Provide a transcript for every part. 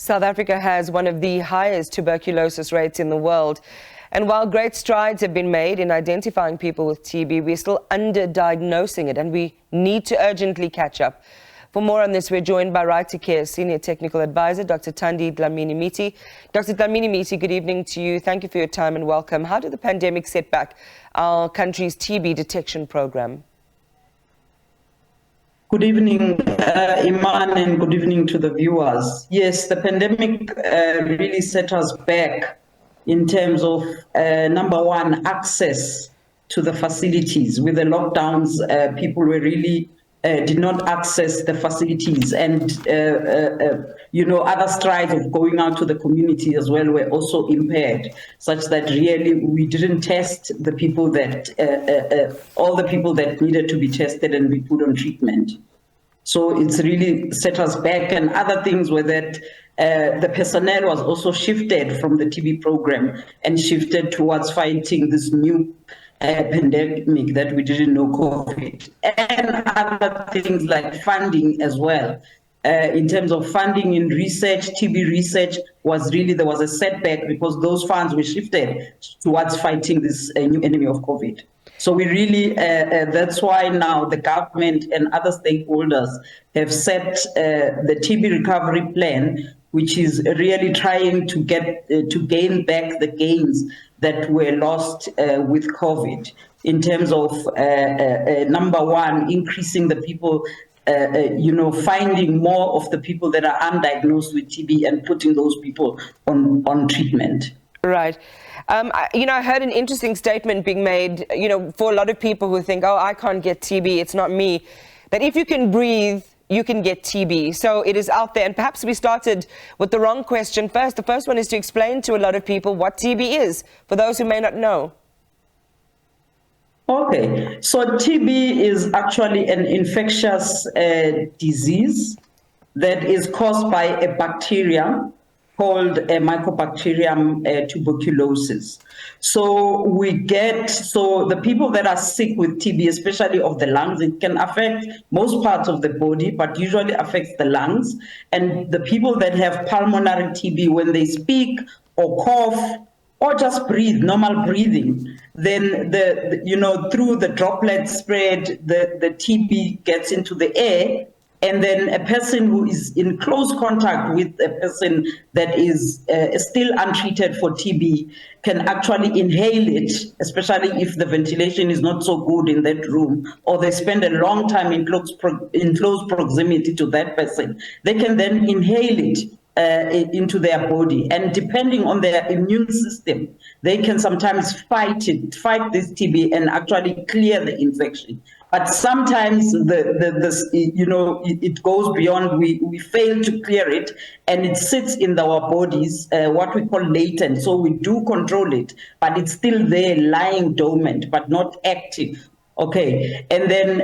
South Africa has one of the highest tuberculosis rates in the world. And while great strides have been made in identifying people with TB, we're still underdiagnosing it, and we need to urgently catch up. For more on this, we're joined by Right to Care Senior Technical Advisor, Dr. Thandi Dlamini-Miti. Dr. Dlamini-Miti, good evening to you. Thank you for your time and welcome. How did the pandemic set back our country's TB detection program? Good evening, Iman, and good evening to the viewers. Yes, the pandemic really set us back in terms of, number one, access to the facilities. With the lockdowns, people were really did not access the facilities, and other strides of going out to the community as well were also impaired, such that really we didn't test the people that all the people that needed to be tested and be put on treatment. So it's really set us back, and other things were that the personnel was also shifted from the TB program and shifted towards fighting this new pandemic that we didn't know, COVID, and other things like funding as well. In terms of funding in research, TB research there was a setback because those funds were shifted towards fighting this new enemy of COVID. So we really, that's why now the government and other stakeholders have set the TB recovery plan, which is really trying to get to gain back the gains that were lost with COVID, in terms of number one, increasing the people, finding more of the people that are undiagnosed with TB and putting those people on treatment. Right. I heard an interesting statement being made, for a lot of people who think, oh, I can't get TB, it's not me, that if you can breathe, you can get TB. So it is out there. And perhaps we started with the wrong question first. The first one is to explain to a lot of people what TB is, for those who may not know. Okay, so TB is actually an infectious disease that is caused by a bacteria called a Mycobacterium tuberculosis. So the people that are sick with TB, especially of the lungs, it can affect most parts of the body, but usually affects the lungs. And the people that have pulmonary TB, when they speak or cough or just breathe, normal breathing, then through the droplet spread, the TB gets into the air. And then a person who is in close contact with a person that is still untreated for TB can actually inhale it, especially if the ventilation is not so good in that room, or they spend a long time in close proximity to that person. They can then inhale it into their body, and depending on their immune system, they can sometimes fight this TB and actually clear the infection. But sometimes it goes beyond. We fail to clear it, and it sits in our bodies, what we call latent. So we do control it, but it's still there, lying dormant, but not active. Okay, and then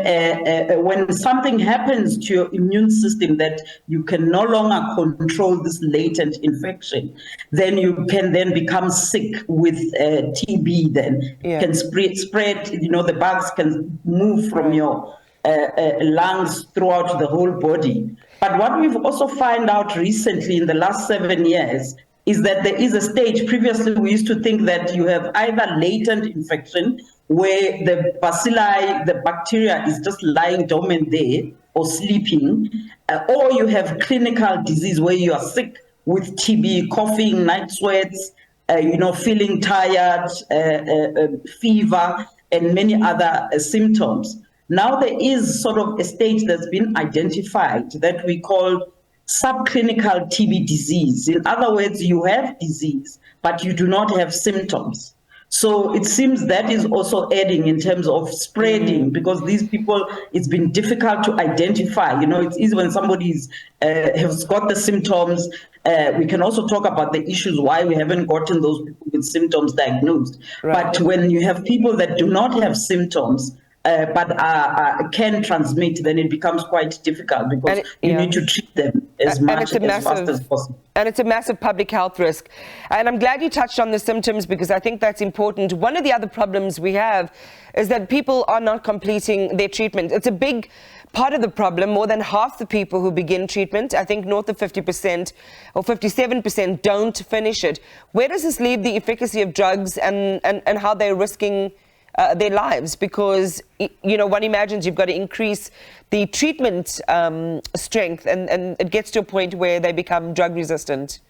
when something happens to your immune system that you can no longer control this latent infection, then you can then become sick with TB. Then can spread. The bugs can move from your lungs throughout the whole body. But what we've also found out recently in the last 7 years is that there is a stage. Previously, we used to think that you have either latent infection, where the bacilli, the bacteria, is just lying dormant there or sleeping, or you have clinical disease where you are sick with TB, coughing, night sweats, feeling tired, fever, and many other symptoms. Now there is sort of a stage that's been identified that we call subclinical TB disease. In other words, you have disease, but you do not have symptoms. So it seems that is also adding in terms of spreading, because these people, it's been difficult to identify. It's easy when somebody has got the symptoms. We can also talk about the issues why we haven't gotten those people with symptoms diagnosed. Right. But when you have people that do not have symptoms, but can transmit, then it becomes quite difficult because you need to treat them as much as fast as possible. And it's a massive public health risk. And I'm glad you touched on the symptoms, because I think that's important. One of the other problems we have is that people are not completing their treatment. It's a big part of the problem. More than half the people who begin treatment, I think north of 50% or 57%, don't finish it. Where does this leave the efficacy of drugs and how they're risking their lives? Because, you know, one imagines you've got to increase the treatment strength, and it gets to a point where they become drug resistant.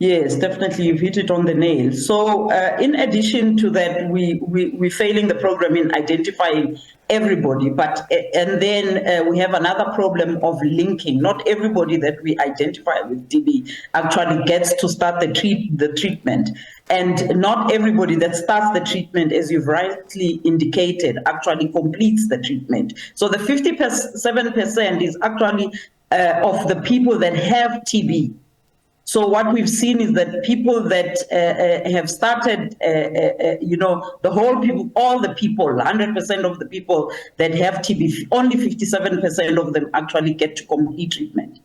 Yes, definitely, you've hit it on the nail. So in addition to that, we're failing the program in identifying everybody, and then we have another problem of linking. Not everybody that we identify with TB actually gets to start the treatment. And not everybody that starts the treatment, as you've rightly indicated, actually completes the treatment. So the 57% is actually of the people that have TB. So what we've seen is that people that have started, the whole people, all the people, 100% of the people that have TB, only 57% of them actually get to complete treatment.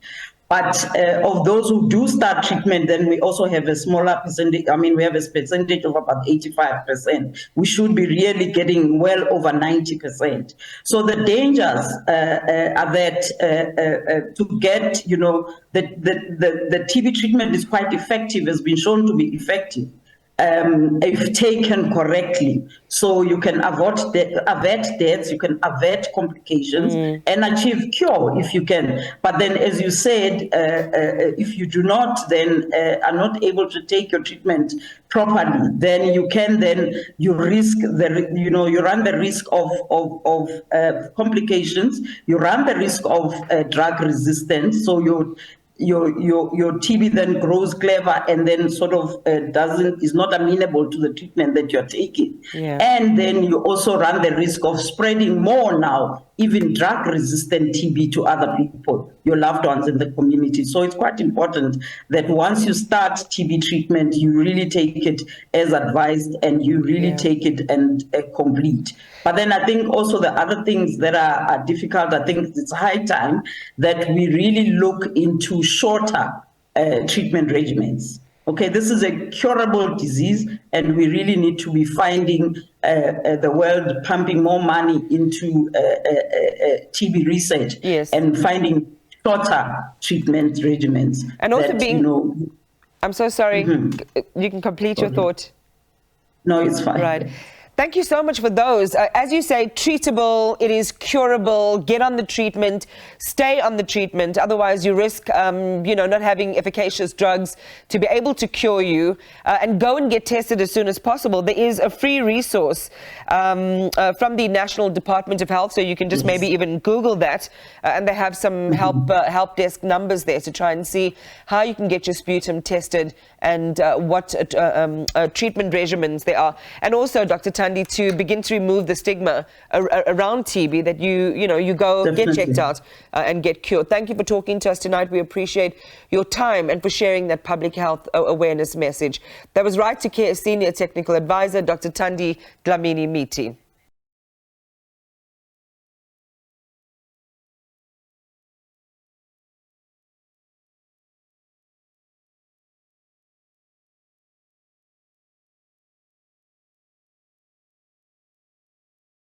But of those who do start treatment, then we also have a smaller percentage. I mean, we have a percentage of about 85%. We should be really getting well over 90%. So the dangers are that to get, the TB treatment is quite effective, has been shown to be effective. If taken correctly, so you can avert deaths, you can avert complications, and achieve cure if you can. But then, as you said, if you do not, then are not able to take your treatment properly, then you risk you run the risk of complications. You run the risk of drug resistance. So your TB then grows clever and then sort of is not amenable to the treatment that you're taking. Yeah. And then you also run the risk of spreading more now, even drug-resistant TB to other people, your loved ones in the community. So it's quite important that once you start TB treatment, you really take it as advised and you really take it and complete. But then I think also the other things that are difficult, I think it's high time that we really look into shorter treatment regimens. Okay, this is a curable disease, and we really need to be finding the world pumping more money into TB research and finding shorter treatment regimens. And also I'm so sorry, you can complete your thought. No, it's fine. Right. Thank you so much for those. As you say, treatable, it is curable. Get on the treatment, stay on the treatment. Otherwise, you risk, not having efficacious drugs to be able to cure you. And go and get tested as soon as possible. There is a free resource from the National Department of Health, so you can just maybe even Google that. And they have some help desk numbers there to try and see how you can get your sputum tested and what treatment regimens there are. And also, Dr. Thandi, to begin to remove the stigma around TB, that you go get checked out and get cured. Thank you for talking to us tonight. We appreciate your time and for sharing that public health awareness message. That was Right to Care Senior Technical Advisor, Dr. Thandi Dlamini-Miti.